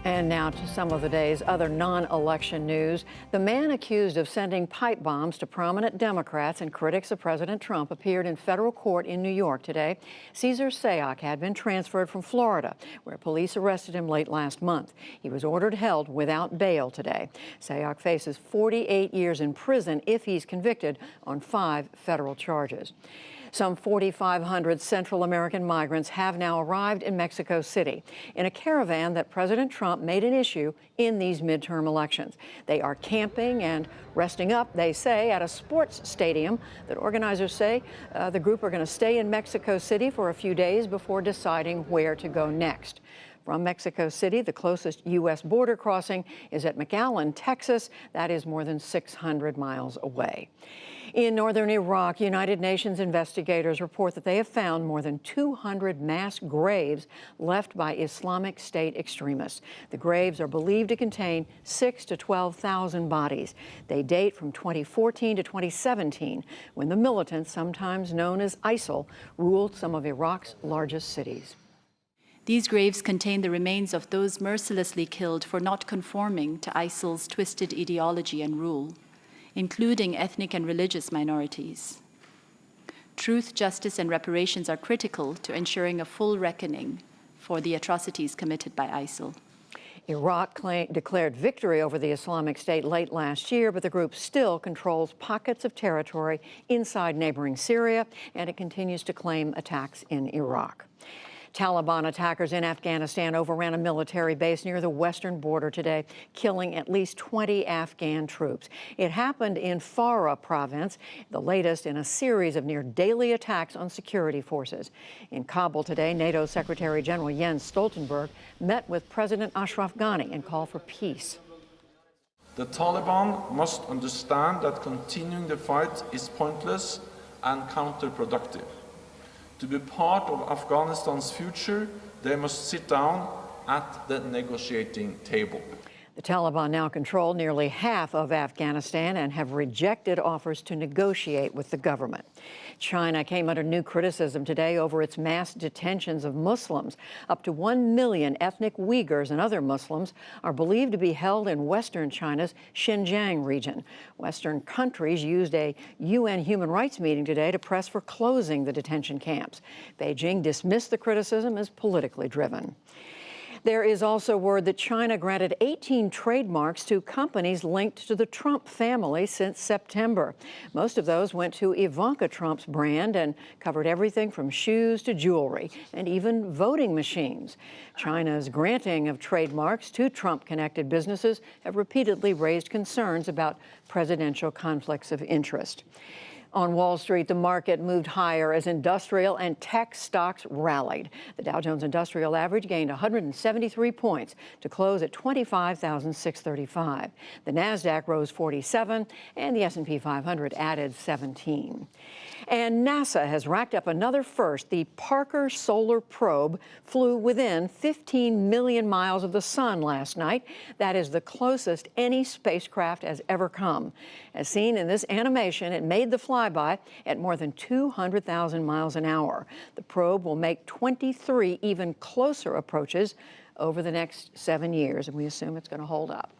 And now to some of the day's other non-election news. The man accused of sending pipe bombs to prominent Democrats and critics of President Trump appeared in federal court in New York today. Cesar Sayoc had been transferred from Florida, where police arrested him late last month. He was ordered held without bail today. Sayoc faces 48 years in prison if he's convicted on 5 federal charges. Some 4,500 Central American migrants have now arrived in Mexico City in a caravan that President Trump made an issue in these midterm elections. They are camping and resting up, they say, at a sports stadium that organizers say the group are going to stay in Mexico City for a few days before deciding where to go next. From Mexico City, the closest U.S. border crossing is at McAllen, Texas. That is more than 600 miles away. In northern Iraq, United Nations investigators report that they have found more than 200 mass graves left by Islamic State extremists. The graves are believed to contain 6,000 to 12,000 bodies. They date from 2014 to 2017, when the militants, sometimes known as ISIL, ruled some of Iraq's largest cities. These graves contain the remains of those mercilessly killed for not conforming to ISIL's twisted ideology and rule, including ethnic and religious minorities. Truth, justice, and reparations are critical to ensuring a full reckoning for the atrocities committed by ISIL. Iraq declared victory over the Islamic State late last year, but the group still controls pockets of territory inside neighboring Syria, and it continues to claim attacks in Iraq. Taliban attackers in Afghanistan overran a military base near the western border today, killing at least 20 Afghan troops. It happened in Farah province, the latest in a series of near-daily attacks on security forces. In Kabul today, NATO Secretary General Jens Stoltenberg met with President Ashraf Ghani and called for peace. The Taliban must understand that continuing the fight is pointless and counterproductive. To be part of Afghanistan's future, they must sit down at the negotiating table. The Taliban now control nearly half of Afghanistan and have rejected offers to negotiate with the government. China came under new criticism today over its mass detentions of Muslims. Up to 1 million ethnic Uyghurs and other Muslims are believed to be held in western China's Xinjiang region. Western countries used a UN human rights meeting today to press for closing the detention camps. Beijing dismissed the criticism as politically driven. There is also word that China granted 18 trademarks to companies linked to the Trump family since September. Most of those went to Ivanka Trump's brand and covered everything from shoes to jewelry and even voting machines. China's granting of trademarks to Trump-connected businesses have repeatedly raised concerns about presidential conflicts of interest. On Wall Street, the market moved higher as industrial and tech stocks rallied. The Dow Jones Industrial Average gained 173 points to close at 25,635. The Nasdaq rose 47, and the S&P 500 added 17. And NASA has racked up another first. The Parker Solar Probe flew within 15 million miles of the sun last night. That is the closest any spacecraft has ever come. As seen in this animation, it made the flyby at more than 200,000 miles an hour. The probe will make 23 even closer approaches over the next 7 years, and we assume it's going to hold up.